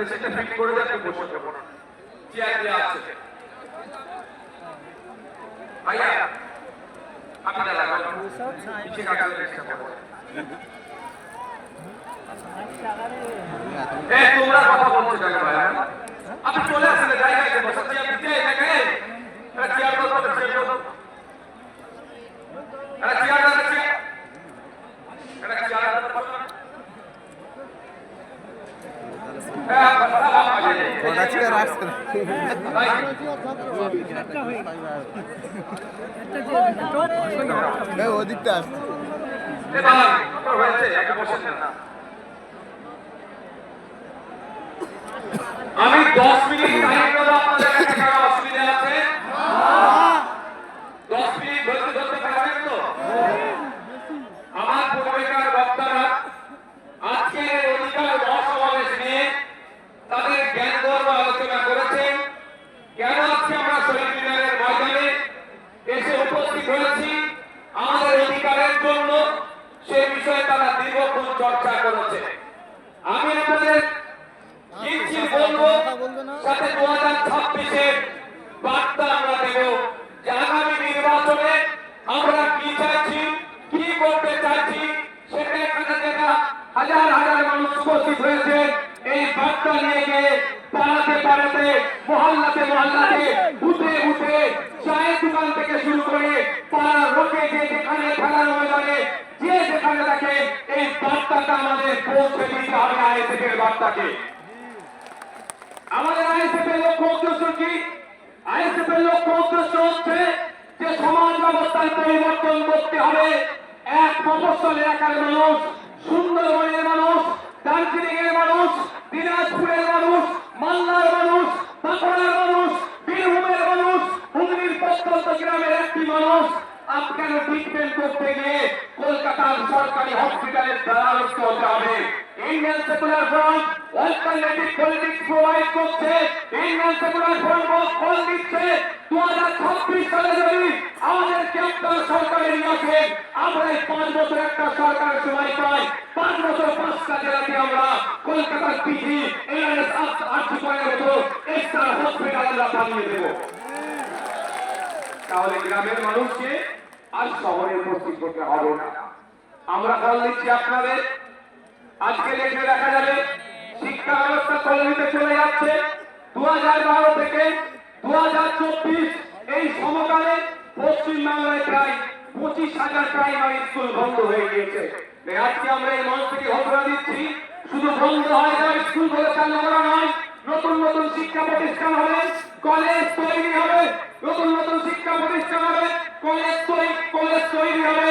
সেটা ফিট করে দেন বসে যাবেন চেয়ার দেওয়া আছে ভাইয়া আপনারা লাগান নিচে কাটার চেষ্টা করুন এই তোমরা কথা বলছো কেন ভাইয়া আপনি চলে আসেন জায়গায় বসে চেয়ার দিতে দেখেন চেয়ার দাও চেয়ার দাও আরে চেয়ার দাও চেয়ার এটা চেয়ার দাও আমি 10 মিনিট টাইম দেব আপনাদের কাছে কারো অসুবিধা আছে 10 মিনিট ধরতে পারবেন তো আমার পূর্বেকার বক্তারা আজকে অধিকার মহাসমাবেশ নিয়ে তাদের জ্ঞান গর্ব আলোচনা করেছেন কেন আজকে আমরা শহীদ মিনারের ময়দানে এসে উপস্থিত হয়েছি আমাদের অধিকারের জন্য সেই বিষয়ে তারা দীর্ঘক্ষণ চর্চা করেছে আমি আপনাদের কিছু বলবো সাথে 2026-এর বার্তা আমরা দেব যে আগামী নির্বাচনে আমরা কি চাইছি কি করতে চাইছি সেটা এখানে যেটা হাজার হাজার মানুষ উপস্থিত হয়েছে এই বার্তা নিয়ে গিয়ে পাড়াতে পাড়াতে মহল্লাতে মহল্লাতে বুথে বুথে চায়ের দোকান থেকে শুরু করে পাড়ার লোকে যে যেখানে খেলার ময়দানে যে যেখানে দেখে এই বার্তাটা আমাদের পৌঁছে দিতে হবে আইএসএফের বার্তাকে আমাদের আইএসএফের লক্ষ্য উদ্দেশ্য কি আইএসএফের লক্ষ্য উদ্দেশ্য হচ্ছে যে সমাজ ব্যবস্থার পরিবর্তন করতে হবে এক মফস্বল এলাকার মানুষ সুন্দরবনের মানুষ দার্জিলিং এর মানুষ দিনাজপুরের মানুষ মালদার মানুষ বাঁকুড়ার মানুষ বীরভূমের মানুষ হুগলির প্রত্যন্ত গ্রামের একটি মানুষ আপনাকে ট্রিটমেন্ট করতে গিয়ে কলকাতার সরকারি হসপিটালের দ্বারস্থ হতে হবে Indian secular front alternative politics provide করছে ইন্ডিয়ান সেকুলার ফ্রন্ট কল দিচ্ছে 2026 সালে যদি আমাদেরকে আপনার সরকারে নিয়ে আসেন আমরা এই 5 বছর একটা সরকারের সময় পাই 5 বছর 5টা জেলাতে আমরা কলকাতার পিজি এনএস আর্থিক মতো এক্সট্রা হসপিটাল আমরা বানিয়ে দেব তাহলে গ্রামের মানুষকে আর শহরে উপস্থিত করতে হবে না আমরা কল দিচ্ছি আপনাদের আজকে দেখে দেখা যাবে শিক্ষা ব্যবস্থা তলানিতে চলে যাচ্ছে 2012 থেকে 2024 এই সমকালে পশ্চিমবাংলায় প্রায় 25,000 প্রাইমারি স্কুল বন্ধ হয়ে গিয়েছে আজকে আমরা এই মঞ্চ থেকে ঘোষণা দিচ্ছি শুধু বন্ধ হয়ে যাবে স্কুল বলে চালু করা নয় নতুন নতুন শিক্ষা প্রতিষ্ঠান হবে কলেজ তৈরি হবে নতুন নতুন শিক্ষা প্রতিষ্ঠান হবে কলেজ তৈরি হবে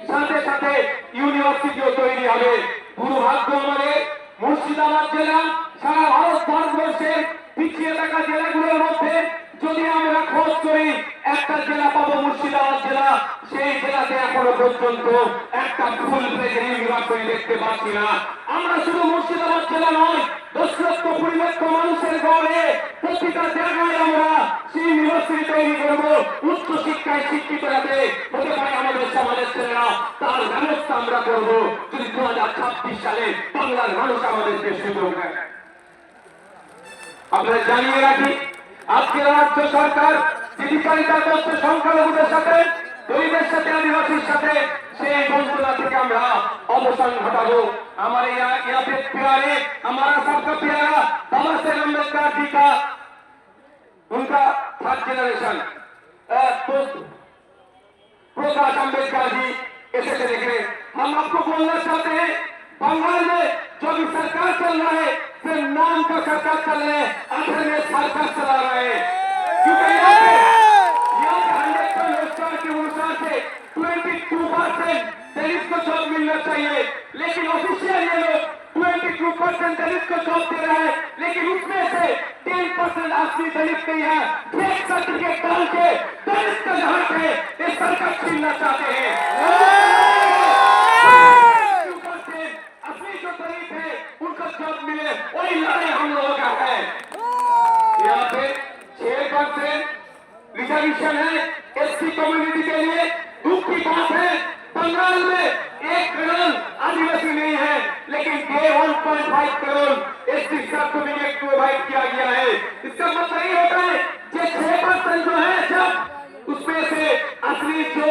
সাথে সাথে ইউনিভার্সিটিও তৈরি হবে দুর্ভাগ্য আমাদের মুর্শিদাবাদ জেলা সারা ভারতবর্ষের পিছিয়ে থাকা জেলাগুলোর মধ্যে যদি আমরা খোঁজ করি একটা জেলা পাবো মুর্শিদাবাদ জেলা সেই জেলাতে এখনো পর্যন্ত একটা ফুল প্লেজের ইউনিভার্সিটি দেখতে পাচ্ছি না আমরা শুধু মুর্শিদাবাদ জেলা নয় 10 লক্ষ 20 লক্ষ মানুষের গড়ে প্রতিটা জায়গায় আমরা সেই ইউনিভার্সিটি তৈরি করবো উচ্চ শিক্ষায় শিক্ষিত যাতে হতে পারে আমাদের সমাজের ছেলেরা তার ব্যবস্থা আমরা করবো যদি 2026 সালে বাংলার মানুষ আমাদেরকে সুযোগ দেয় আপনারা জানিয়ে রাখি আজকের রাজ্য সরকার জীবিকারিতা করছে সংখ্যালঘুদের সাথে দলিতের সাথে আদিবাসীর সাথে সেই বঞ্চনা থেকে আমরা অবসান ঘটাবো আমার यहाँ पे प्यारे हमारा सबका प्यारा बाबा साहेब अम्बेडकर जी का उनका 3rd जनरेशन प्रकाश अम्बेडकर जी ऐसे देखे हम आपको बोलना चाहते हैं बंगाल में जो भी सरकार चल रहा है सिर्फ नाम का सरकार चल रहा है आखिर में सरकार चला रहा है क्योंकि यहाँ पे 100 का रोजगार के अनुसार से 22% दलित को जॉब मिलना चाहिए लेकिन ऑफिशियल ये लोग 22% दलित को जॉब दे रहा है लेकिन उसमें से 10% असली दलित नहीं है फेक सर्टिफिकेट डाल के दलित का जहां पे ये सरकार छीनना चाहते हैं असली जो दलित है उनको जॉब मिले वही लड़ाई हम लोगों का है यहाँ पे 6% रिजर्वेशन है एससी कम्युनिटी के लिए दुख की बात है बंगाल में 1 करोड़ आदिवासी नहीं है लेकिन 1.5 करोड़ एसटी सर्टिफिकेट प्रोवाइड किया गया है। इसका मतलब ये होता है कि 6% जो है जब उसमें से असली जो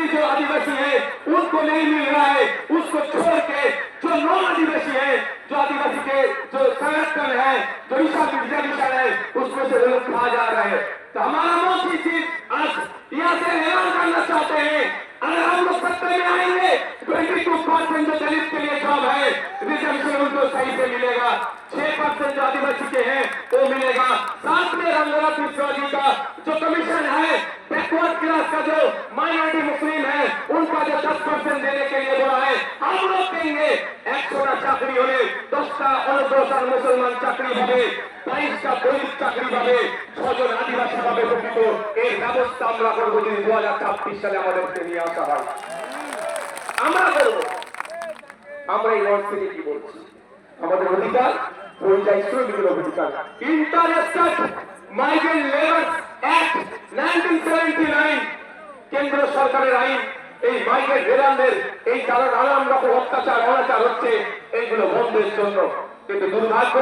जो आदिवासी है उनको नहीं मिल रहा है, उसको छोड़ के जो नॉन आदिवासी है, जो आदिवासी के जो संरक्षण है, जो रिजर्वेशन है, उसमें से लोग खा जा रहे हैं। तो हमारा मोदी जी आज यहाँ से ऐलान करना चाहते हैं, अगर हम लोग सत्ता में आएंगे 22% जो दलित के लिए जॉब है रिजर्वेशन उनको सही से मिलेगा, 6% जो आदिवासी के हैं वो मिलेगा। साथ में रंगनाथ मिश्रा जी का जो कमीशन है बैकवर्ड क्लास का जो माइनॉरिटी मुस्लिम है उनका जो 10% देने के लिए बोला है, हम लोग देंगे। 100টা চাকরি হলে 10টা অনগ্রসর মুসলমান চাকরি পাবে, 22টা দলিত চাকরি পাবে, 6 জন আদিবাসী পাবে প্রকৃত। এই ব্যবস্থা আমরা করবো যদি 2026 সালে আমাদেরকে নিয়ে আসা হয়, আমরা করবো। আমরা এই ওয়ার্ড থেকে কি বলছি, আমাদের অধিকার পরিযায়ী শ্রমিকের অধিকার। ইন্টারন্যাশনাল মাইগ্রেন্ট লেবার অ্যাক্ট 1979 কেন্দ্র সরকারের আইন, এই মাইগ্রেন্ট লেবারদের এই যারা নানান রকম অত্যাচার অনাচার হচ্ছে এইগুলো বন্ধের জন্য। কিন্তু দুর্ভাগ্য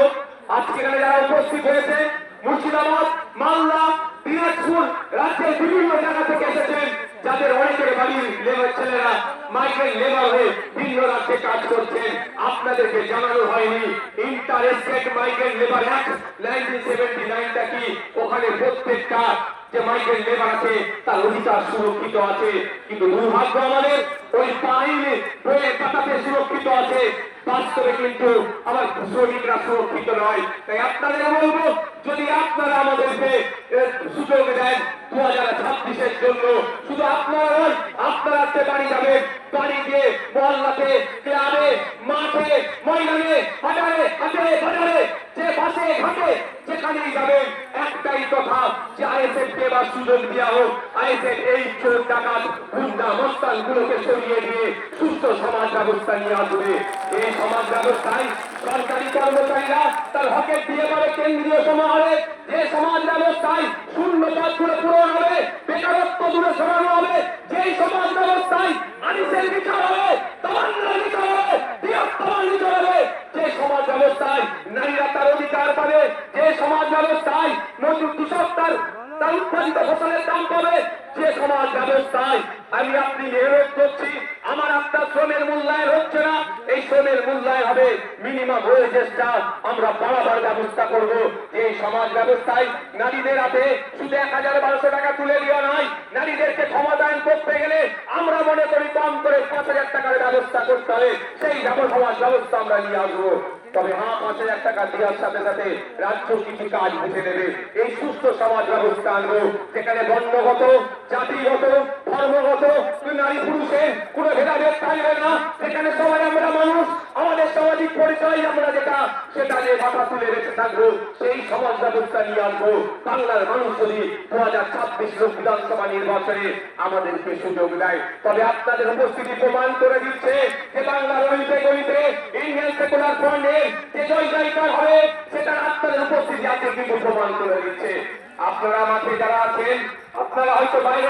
আজকে এখানে যারা উপস্থিত হয়েছে মুর্শিদাবাদ, মালদা, দিনাজপুর রাজ্যের বিভিন্ন জায়গা থেকে এসেছেন, যাদের অনেকের বাড়ির লেবার ছেলেরা মাইগ্রেন্ট লেবার হয়ে ভিন্ন রাজ্যে কাজ করছেন, আপনাদেরকে জানানো হয়নি inter state migrant labour act 1979টা কি। ওখানে প্রত্যেকটা যে মাইগ্রেন্ট লেবার আছে তার অধিকার সুরক্ষিত আছে, কিন্তু দুর্ভাগ্য আমাদের ওই আইনে বইয়ের পাতাতে সুরক্ষিত আছে, বাস্তবে কিন্তু আমার শ্রমিকরা সুরক্ষিত নয়। তাই আপনাদের বলবো, যদি আপনারা আমাদেরকে সুযোগ দেন 2026-এর জন্য, শুধু আপনারা নয়, আপনারা বাড়ি যাবেন, বাড়ি গিয়ে মহল্লাতে, ক্লাবে, মাঠে, ময়দানে, হাজারে হাজারে বাজারে, যে বাসে ঘাটে যেখানেই যাবেন একটাই কথা যে আইএসএফ কে বা সুযোগ দেওয়া হোক, আইএসএফ এই চোর ডাকাত গুন্ডা মস্তান গুলোকে সরিয়ে দিয়ে সুস্থ সমাজ ব্যবস্থা নিয়ে আসবে। এই সমাজ ব্যবস্থায় সরকারি কর্মচারীরা তার হকের দিয়ে পাবে কেন্দ্রীয় সমাহারে, যে সমাজ ব্যবস্থায় শূন্য পদগুলো পূরণ হবে, বেকারত্ব দূরে সরানো হবে, যেই সমাজ ব্যবস্থায় আনিসের বিচার হবে, তামান্নার বিচার হবে, বৃহত্তমার বিচার হবে, যে সমাজ ব্যবস্থায় নারীরা তার অধিকার পাবে, যে সমাজ ব্যবস্থায় মজুর কৃষক তার উৎপাদিত ফসলের দাম পাবে, যে সমাজ ব্যবস্থায় আমি আপনি মেহনত করছি, আমার আপনার শ্রমের মূল্যায়ন হচ্ছে না, এই শ্রমের মূল্যায়ন হবে মিনিমাম ওয়েজেসটা আমরা বাড়াবার ব্যবস্থা করব। যে সমাজ ব্যবস্থায় নারীদের হাতে শুধু 1012 টাকা তুলে দেওয়া নয়, নারীদেরকে ক্ষমতায়ন করতে গেলে আমরা মনে করি কম করে 5000 টাকার ব্যবস্থা করতে হবে, সেই সমাজ ব্যবস্থা আমরা নিয়ে আসবো। তবে 5000 টাকা দেওয়ার সাথে সাথে রাজ্য কিছু কাজ বুঝে নেবে, এই সুস্থ সমাজ ব্যবস্থা আনবো যেখানে বর্ণগত, জাতিগত, ধর্মগত, নারী পুরুষের কোনো ভেদাভেদ থাকবে না, যেখানে সবাই আমরা মানুষ, আমাদের সামাজিক পরিচয় আমরা যেটা সেটা নিয়ে মাথা তুলে রেখে থাকবো, সেই সমাজ ব্যবস্থা নিয়ে আসবো। বাংলার মানুষ যদি 2026 বিধানসভা নির্বাচনে আমাদেরকে সুযোগ দেয়, তবে আপনাদের উপস্থিতি প্রমাণ করে দিচ্ছে যে বাংলার অলিতে গলিতে ইন্ডিয়ান সেকুলার ফ্রন্টের যে জয় জয়কার হবে সেটা আপনাদের উপস্থিতি আছে কিন্তু প্রমাণ করে দিচ্ছে। আপনারা মাঠে যারা আছেন, আপনারা হয়তো বাইরে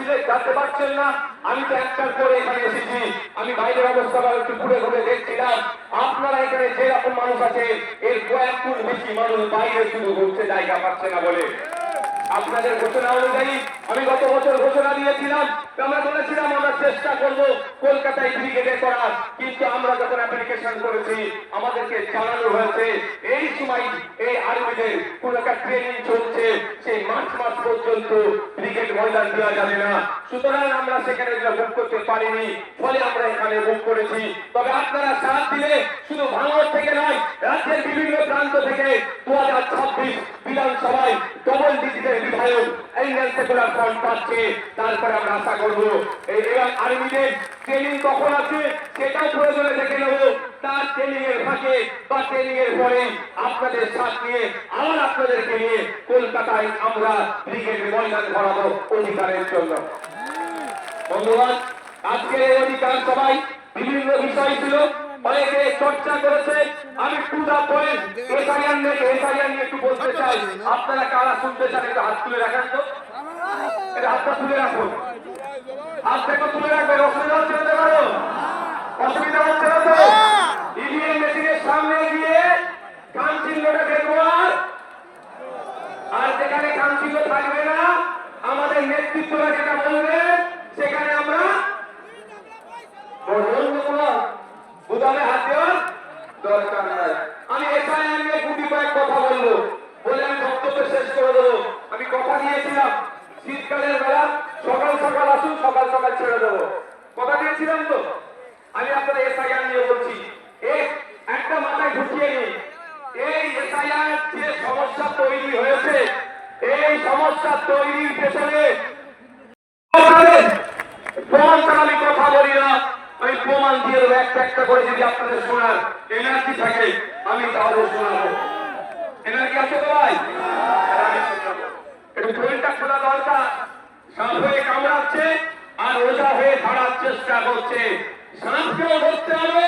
যেতে পারছেন না, আমি তো একটার পরে এখানে এসেছি, আমি বাইরের অবস্থা একটু ঘুরে ঘুরে দেখছিলাম, আপনারা এখানে যেরকম মানুষ আছে এর কয়েক গুণ বেশি মানুষ বাইরে শুধু ঘুরতে জায়গা পাচ্ছে না বলে। আপনাদের ঘোষণা অনুযায়ী আমি গত বছর ঘোষণা দিয়েছিলাম, আমরা বলেছিলাম আমরা চেষ্টা করব কলকাতায় ব্রিগেডে করার, কিন্তু আমরা যখন অ্যাপ্লিকেশন করেছি আমাদেরকে জানানো হয়েছে এই সময় এই আর্মিদের কোন একটা ট্রেনিং চলছে, সেই মার্চ মাস পর্যন্ত ব্রিগেড ময়দান দেওয়া যাবে না, সুতরাং আমরা সেখানে বুক করতে পারিনি, ফলে আমরা এখানে বুক করেছি। তবে আপনারা সাথ দিলে শুধু ভাঙড় থেকে নয়, রাজ্যের বিভিন্ন প্রান্ত থেকে 2026 বিধানসভায় ডবল ডিজিটের বিধায়ক ইন্ডিয়ান সেকুলার ফ্রন্ট পাচ্ছে। তারপরে আমরা আশা করবো এই আর্মিদের ট্রেনিং কখন আছে সেটাও প্রয়োজনে দেখে নেব, তার ট্রেনিং এর ফাঁকে বা ট্রেনিং এর পরে আপনাদের সাথ নিয়ে আবার আপনাদেরকে নিয়ে কলকাতায় আমরা ব্রিগেড ময়দান ভরাবো অধিকারের জন্য। বন্ধুগণ, আজকের এই অধিকার সবাই বিভিন্ন বিষয় ছিল, অনেকে চর্চা করেছে, আমি টু দা পয়েন্ট এসআইআর নিয়ে একটু বলতে চাই। আপনারা কারা শুনতে চান একটু হাত তুলে রাখেন তো, এটা হাতটা তুলে রাখুন, হাতটা তুলে রাখবেন, অসুবিধা হচ্ছে না তো, অসুবিধা হচ্ছে না তো। ইভিএম মেশিনের সামনে গিয়ে দেওয়ার দরকার নাই। আমি এসআইআর নিয়ে গুটি কয়েক কথা বলবো, বলে আমি বক্তব্য শেষ করে দেবো। আমি কথা দিয়েছিলাম শীতকালের বেলা সকাল সকাল আসুন, সকাল সকাল ছেড়ে দেবো, কথা দিয়েছিলাম তো। আমি আপনাদের এসআইআর নিয়ে বলছি, একটা মাথায় ঢুকিয়ে নিই, এই এসআইআর যে সমস্যা তৈরি হয়েছে, এই সমস্যা তৈরির পেছনে প্রমাণ ছাড়া আমি কথা বলি না। আমি প্রমাণ দিয়ে দেবো একটা একটা করে, যদি আপনাদের শোনার এনার্জি থাকে আমি তাহলে শোনাবো। এনার্জি আছে তো ভাই? একটু শরীরটা খোলা দরকার। সাপ হয়ে কামড়াচ্ছে আর ওঝা হয়ে ধরার চেষ্টা করছে। সাপকেও ধরতে হবে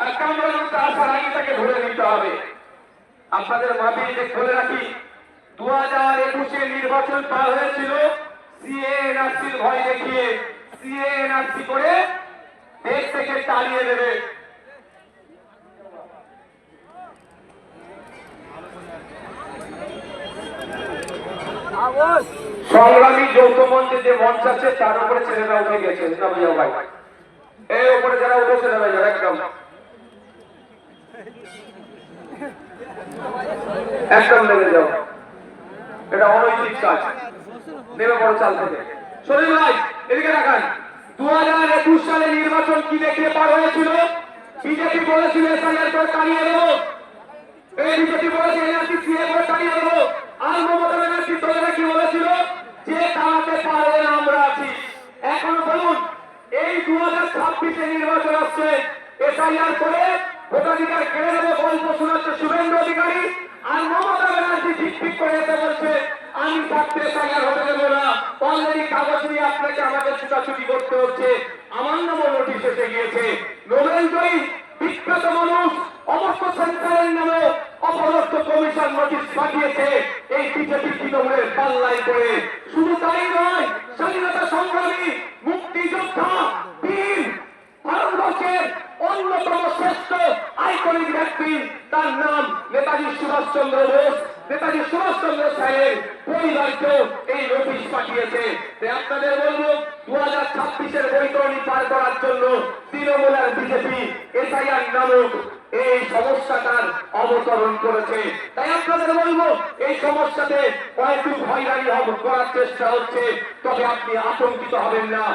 আর কামড়ানোতে আসার আগে তাকে ধরে নিতে হবে। আপনাদের মাটিতে বলে রাখি, 2021-এ নির্বাচন পার হয়েছিল সিএ এনআরসির ভয় দেখিয়ে, সিএ এনআরসি করে দেশ থেকে তাড়িয়ে দেবে। সংগ্রামী যৌথ মঞ্চে যে মঞ্চ আছে তার উপরে ছেলেরা উঠে গেছে, ভাই এই উপরে যারা উঠেছে না ভাই একদম একদম নেমে যাও, এটা অনৈতিক কাজ, নেমে বড় চাল থেকে। শোনেন ভাই, এদিকে রাখান, 2021 সালে নির্বাচন কি দেখিয়ে পার হয়েছিল? বিজেপি বলেছিল এসআইআর করে তাড়িয়ে দেবো, এই বিজেপি বলেছে এনআরসি সিএ করে তাড়িয়ে দেবো। আর মমতা ব্যানার্জি দলেরা কি বলেছিল? যে তাড়াতে পারে না আমরা আছি। এখন বলুন, এই 2026-এ নির্বাচন আসছে, এসআইআর করে ভোটাধিকার কেড়ে নেবো গল্প শোনাচ্ছে শুভেন্দু অধিকারী, আর মমতা ব্যানার্জি ঠিক করে এসে বলছে আমি থাকতে এসআইআর হতে দেবো না। অলরেডি কাগজ নিয়ে আপনাকে আমাকে ছুটাছুটি করতে হচ্ছে। আমার নামও নোটিশ এসে গিয়েছে। নোবেল জয়ী বিখ্যাত মানুষ অবশ্য সেন্টারের নামে অপদস্থ কমিশন নোটিশ পাঠিয়েছে এই বিজেপি তৃণমূলের পাল্লাই করে। শুধু তাই নয়, স্বাধীনতা সংগ্রামী, মুক্তিযোদ্ধা, বীর, ভারতবর্ষের অন্যতম শ্রেষ্ঠ আইকনিক ব্যক্তি, তার নাম নেতাজি সুভাষচন্দ্র বোস, নেতাজি সুভাষচন্দ্র সাহেবের পরিবারকেও এই নোটিশ পাঠিয়েছে। আপনাদের বলবো, 2026-এর বৈতরণী পার করার জন্য তৃণমূল আর বিজেপি এসআইআর নামক এই সমস্যাটার অবতরণ করেছে। তাই আপনাদের বলবো, এই সমস্যাতে হয়তো হয়রানি করার চেষ্টা হচ্ছে, তবে আপনি আতঙ্কিত হবেন না।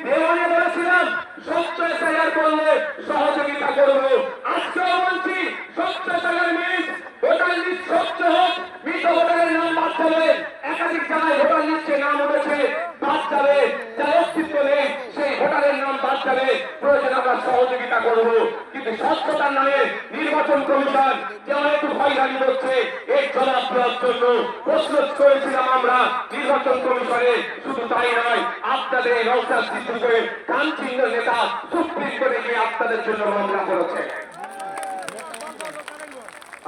দেওয়ানে বলেছিলাম স্বচ্ছ এসআইআর করলে সহযোগিতা করবো, আজকেও বলছি স্বচ্ছ এসআইআর মিস, ভোটার লিস্ট স্বচ্ছ হোক, মৃত ভোটারের নাম বাদ যাবে। একাধিক জায়গায় ভোটার লিস্টে নাম উঠেছে, বাদ যাবে, যার অস্তিত্ব নেই সেই ভোটারের নাম বাদ যাবে। প্রয়োজন আমরা সহযোগিতা করবো, কিন্তু স্বচ্ছতার নামে নির্বাচন কমিশন যে অনেক হয়রানি করছে, এর জবাব দেওয়ার জন্য প্রশ্ন করেছিলাম আমরা নির্বাচন কমিশনে। শুধু তাই নয়, আপনাদের নওশাদ সিদ্দিকীর কানচিহ্ন নেতা সুপ্রিম কোর্টে গিয়ে আপনাদের জন্য মামলা করেছে।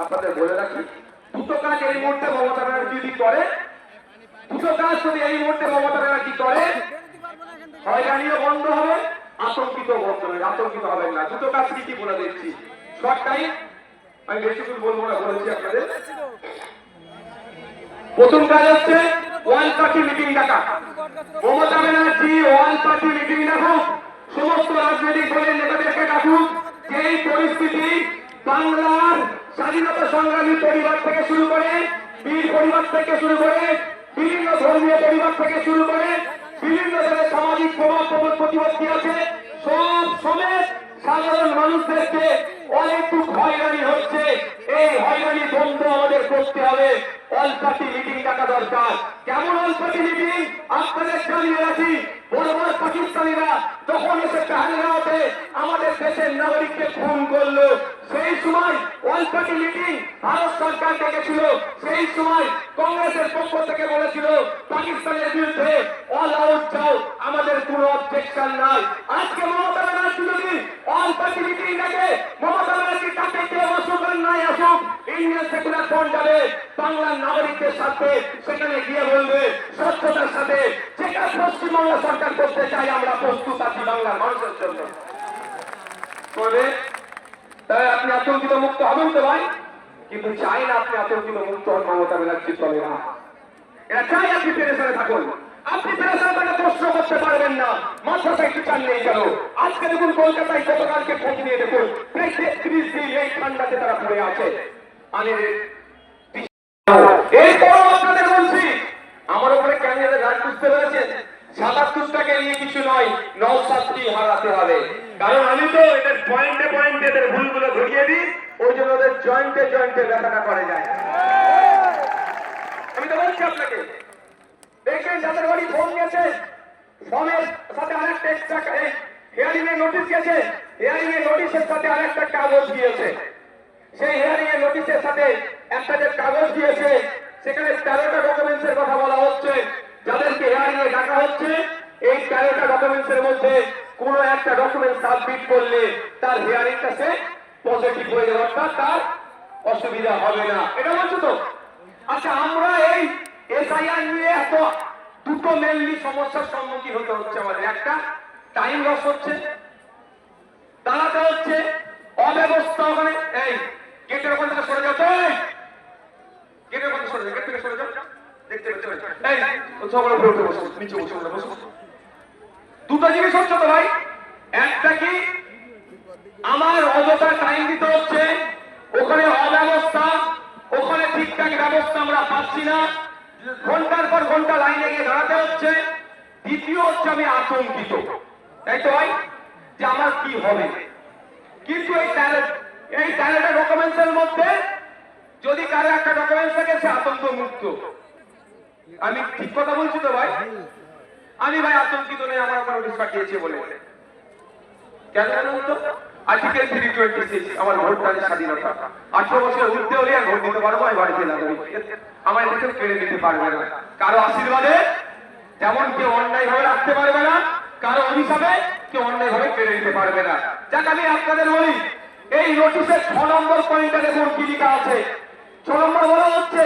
আপনাদের বলে রাখি, দুটো কাজ এই মুহূর্তে মমতা ব্যানার্জি যদি করে, দুটো কাজ যদি এই মুহূর্তে মমতা ব্যানার্জি করে, হয়রানিও বন্ধ হবে, আতঙ্কিত বন্ধ হবে। আতঙ্কিত হবেন না, দুটো কাজ কি বলে দিচ্ছি শর্ট টাইম, আমি বেশি কিছু বলবো না, বলেছি আপনাদের। প্রথম কাজ হচ্ছে ওয়ান পার্টি মিটিং ডাকা। Mamata Banerjee one party meeting ডাকুক, সমস্ত রাজনৈতিক দলের নেতাদেরকে ডাকুক। এই পরিস্থিতি বাংলার স্বাধীনতা সংগ্রামী পরিবার থেকে শুরু করে, বীর পরিবার থেকে শুরু করে, বিভিন্ন ধর্মীয় পরিবার থেকে শুরু করে, বিভিন্ন ধরনের সামাজিক প্রভাব প্রতিপত্তি আছে, সব সমেত সাধারণ মানুষদেরকে অনেক হয়রানি হচ্ছে। এই হয়রানি বন্ধ আমাদের করতে হবে। অল পার্টি মিটিং ডাকা দরকার। কেমন অল পার্টি মিটিং? আপনাদের জানিয়ে রাখি, বড় বড় পাকিস্তানিরা যখন এসে পেহেলগাঁওতে আমাদের দেশের নাগরিককে খুন করলো, সেই সময় অল পার্টি মিটিং ভারত সরকার ডেকেছিল। সেই সময় কংগ্রেসের পক্ষ থেকে বলেছিল পাকিস্তানের বিরুদ্ধে অল আউট যাও, আমাদের কোনো অবজেকশন নাই। আজকে মমতা ব্যানার্জি যদি অল পার্টি মিটিং ডাকে, মমতা ব্যানার্জি তাকে কেউ আসুক আর নাই আসুক, ইন্ডিয়ান সেকুলার ফ্রন্ট যাবে বাংলার নাগরিকদের সাথে, সেখানে গিয়ে বলবে স্বচ্ছতার সাথে যেটা পশ্চিমবঙ্গ সরকার করতে চাই আমরা প্রস্তুত আছি বাংলার মানুষের জন্য। তাই আপনি আতঙ্কিত মুক্ত হবেন তো ভাই, কিন্তু চাই না আপনি আতঙ্কিত মুক্ত হন মমতা ব্যানার্জি চলে না। এরা চাই আপনি পেরেশানে থাকুন। আপনি প্রেসার তাকে প্রশ্ন করতে পারবেন না, মাদ্রাসা একটু চান নেই কেন? আজকে দেখুন কলকাতায় গতকালকে খোঁজ নিয়ে দেখুন প্রায় 33 দিন এই ঠান্ডাতে তারা পড়ে আছে। আমি এরপরও আপনাদের বলছি, আমার উপরে ক্যান্ডিডেট রাগ বুঝতে পেরেছেন? ৭৭টাকে নিয়ে কিছু নয়, নওশাদকে হারাতে হবে। কারণ আমি তো এদের পয়েন্টে পয়েন্টে এদের ভুলগুলো ধরিয়ে দিই, ওই জন্য ওদের জয়েন্টে জয়েন্টে ব্যথাটা করে যায়। আমি তো বলছি আপনাকে, দেখবেন যাদের বাড়ি ফোন গেছে, ফোনের সাথে আরেকটা এক্সট্রা হিয়ারিং এর নোটিশ গেছে, হিয়ারিং এর নোটিশের সাথে আরেকটা কাগজ দিয়েছে। সেই হিয়ারিং এর নোটিশের সাথে একটা যে কাগজ দিয়েছে, সেখানে 13টা ডকুমেন্টসের কথা বলা হচ্ছে। যাদেরকে হিয়ারিং এ ডাকা হচ্ছে, এই 13টা ডকুমেন্টসের মধ্যে কোনো একটা ডকুমেন্ট সাবমিট করলে তার হিয়ারিংটা সে পজিটিভ হয়ে যাবে, অর্থাৎ তার অসুবিধা হবে না। এটা বলছো তো? আচ্ছা, আমরা এই এসআইআর নিয়ে এত দুটো মেনলি সমস্যার সম্মুখীন হতে হচ্ছে আমাদের। একটা, টাইম লস হচ্ছে, দাঁড়াতে হচ্ছে, অব্যবস্থা। ওখানে এই গেটের ওখান থেকে সরে যাও, গেটের ওখান থেকে সরে যাও, গেট থেকে সরে যাও, দেখতে পাচ্ছি এই সবার উপরে উঠে বসো, নিচে বসে বসো। দুটো জিনিস হচ্ছে তো ভাই, একটা কি আমার অযথা টাইম দিতে হচ্ছে, ওখানে অব্যবস্থা, ওখানে ঠিকঠাক ব্যবস্থা আমরা পাচ্ছি না, ঘন্টার পর ঘন্টা লাইনে গিয়ে দাঁড়াতে হচ্ছে। দ্বিতীয় হচ্ছে আমি আতঙ্কিত, তাই তো ভাই, যে আমার কি হবে। কিন্তু এই 13টা ডকুমেন্টসের মধ্যে যদি কারো একটা ডকুমেন্টস থাকে, সে আতঙ্ক মুক্ত। আমি ঠিক কথা বলছি তো ভাই? আমি ভাই আতঙ্কিত নেই, আমার আমার নোটিশ পাঠিয়েছে বলে। কেন জানুন তো? আর্টিকেল 326, আমার ভোটদানের স্বাধীনতা। 18 বছরের ঊর্ধ্বে হলে আর ভোট দিতে পারবো, আমি বাড়িতে লাগবো, আমার এটাকে কেড়ে দিতে পারবে না। কারো আশীর্বাদে যেমন কেউ অন্যায় ভাবে রাখতে পারবে না, কারো অভিশাপে কেউ অন্যায় ভাবে কেড়ে দিতে পারবে না। যাক, আমি আপনাদের বলি, এই নোটিশের 6 নম্বর পয়েন্টে দেখুন কি লেখা আছে। 6 নম্বর বলা হচ্ছে